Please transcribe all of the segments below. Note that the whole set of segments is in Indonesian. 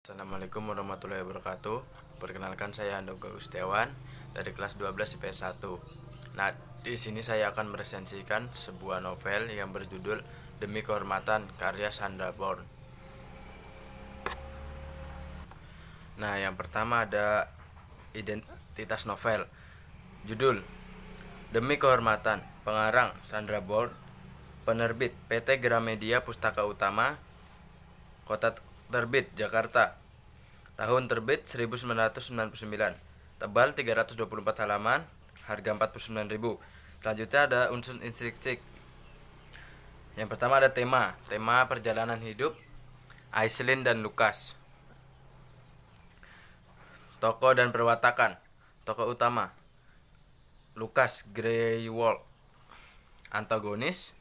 Assalamualaikum warahmatullahi wabarakatuh. Perkenalkan, saya Andogo Gustiawan dari kelas 12 IPS 1. Nah, di sini saya akan meresensikan sebuah novel yang berjudul Demi Kehormatan karya Sandra Bourne. Nah, yang pertama ada identitas novel. Judul Demi Kehormatan, pengarang Sandra Bourne, penerbit PT Gramedia Pustaka Utama, kota terbit Jakarta, tahun terbit 1999, tebal 324 halaman, harga 49.000. Selanjutnya ada unsur intrinsik. Yang pertama ada tema perjalanan hidup Aislinn dan Lucas. Tokoh dan perwatakan. Tokoh utama Lucas Greenwald, antagonis,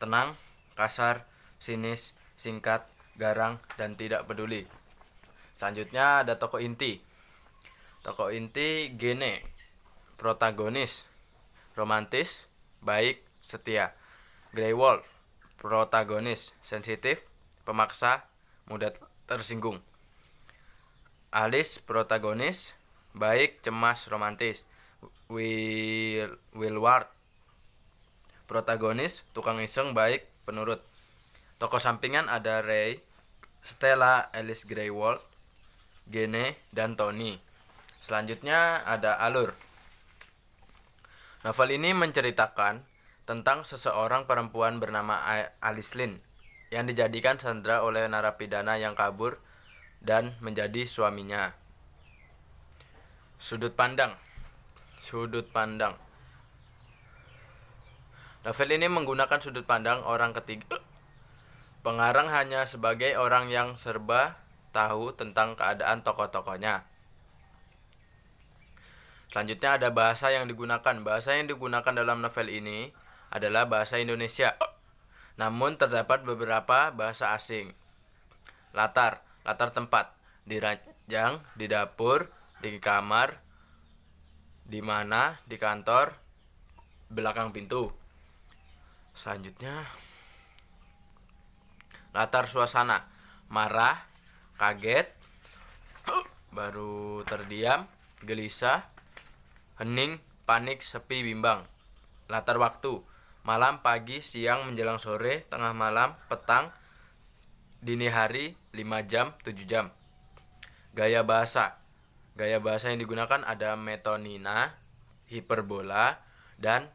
tenang, kasar, sinis, singkat, garang, dan tidak peduli. Selanjutnya ada tokoh inti. Tokoh inti Gene, protagonis, romantis, baik, setia. Greenwald, protagonis, sensitif, pemaksa, mudah tersinggung. Alice, protagonis, baik, cemas, romantis. Willward, protagonis, tukang iseng, baik, penurut. Tokoh sampingan ada Ray, Stella, Alice Greenwald, Gene, dan Tony. Selanjutnya ada alur. Novel ini menceritakan tentang seseorang perempuan bernama Aislinn yang dijadikan sandera oleh narapidana yang kabur dan menjadi suaminya. Sudut pandang. Novel ini menggunakan sudut pandang orang ketiga. Pengarang hanya sebagai orang yang serba tahu tentang keadaan tokoh-tokohnya. Selanjutnya ada bahasa yang digunakan. Bahasa yang digunakan dalam novel ini adalah bahasa Indonesia, namun terdapat beberapa bahasa asing. Latar tempat, di ranjang, di dapur, di kamar, di mana, di kantor, belakang pintu. Selanjutnya latar suasana, marah, kaget, baru terdiam, gelisah, hening, panik, sepi, bimbang. Latar waktu, malam, pagi, siang, menjelang sore, tengah malam, petang, dini hari, 5 jam, 7 jam. Gaya bahasa yang digunakan ada metonina, hiperbola, dan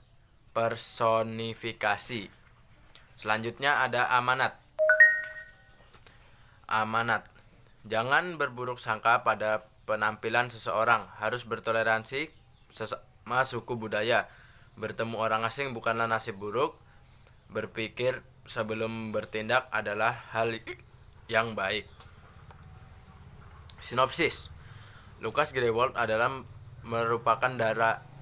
personifikasi. Selanjutnya ada amanat. Jangan berburuk sangka pada penampilan seseorang, harus bertoleransi sesama suku budaya. Bertemu orang asing bukanlah nasib buruk. Berpikir sebelum bertindak adalah hal yang baik. Sinopsis. Lucas Greenwald adalah merupakan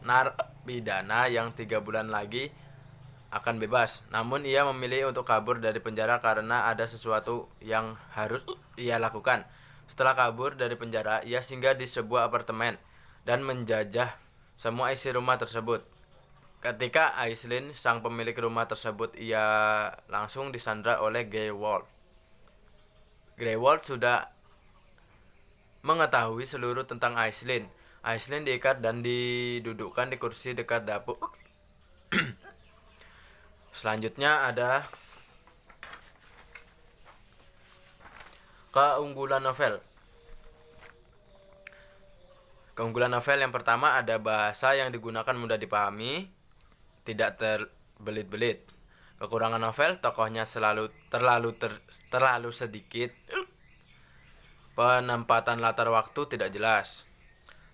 narapidana yang 3 bulan lagi akan bebas. Namun ia memilih untuk kabur dari penjara karena ada sesuatu yang harus ia lakukan. Setelah kabur dari penjara, ia singgah di sebuah apartemen dan menjajah semua isi rumah tersebut. Ketika Aislinn, sang pemilik rumah tersebut, ia langsung disandra oleh Greenwald. Greenwald sudah mengetahui seluruh tentang Aislinn. Aislinn diikat dan didudukkan di kursi dekat dapur. Selanjutnya ada keunggulan novel. Keunggulan novel yang pertama ada bahasa yang digunakan mudah dipahami, tidak terbelit-belit. Kekurangan novel, tokohnya terlalu sedikit. Penempatan latar waktu tidak jelas.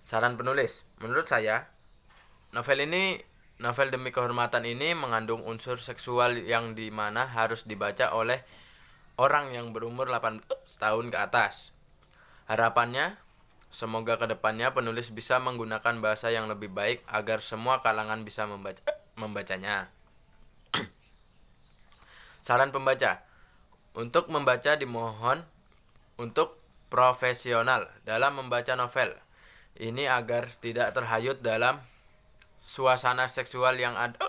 Saran penulis, menurut saya, novel Demi Kehormatan ini mengandung unsur seksual yang dimana harus dibaca oleh orang yang berumur 18 tahun ke atas. Harapannya, semoga kedepannya penulis bisa menggunakan bahasa yang lebih baik agar semua kalangan bisa membacanya. Saran pembaca, untuk membaca dimohon untuk profesional dalam membaca novel ini agar tidak terhanyut dalam suasana seksual yang ada,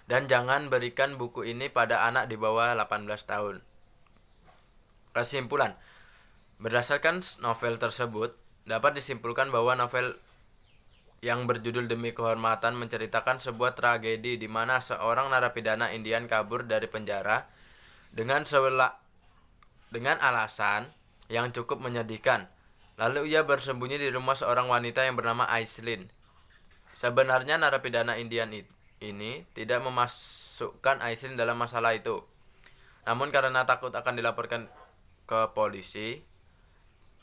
dan jangan berikan buku ini pada anak di bawah 18 tahun. Kesimpulan, Berdasarkan novel tersebut, dapat disimpulkan bahwa novel yang berjudul Demi Kehormatan menceritakan sebuah tragedi di mana seorang narapidana Indian kabur dari penjara dengan alasan yang cukup menyedihkan. Lalu ia bersembunyi di rumah seorang wanita yang bernama Aislinn. Sebenarnya narapidana Indian ini tidak memasukkan Aislinn dalam masalah itu. Namun karena takut akan dilaporkan ke polisi,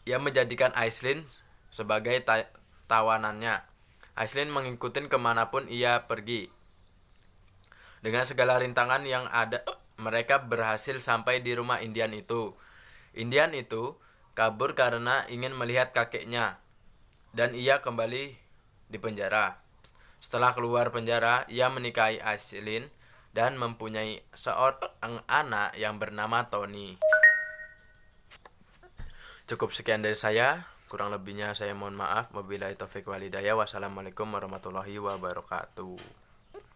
ia menjadikan Aislinn sebagai tawanannya. Aislinn mengikuti kemanapun ia pergi. Dengan segala rintangan yang ada, mereka berhasil sampai di rumah Indian itu. Indian itu kabur karena ingin melihat kakeknya, dan ia kembali di penjara. Setelah keluar penjara, ia menikahi Aislinn dan mempunyai seorang anak yang bernama Tony. Cukup sekian dari saya, kurang lebihnya saya mohon maaf. Wabillahi taufiq wal hidayah. Wassalamualaikum warahmatullahi wabarakatuh.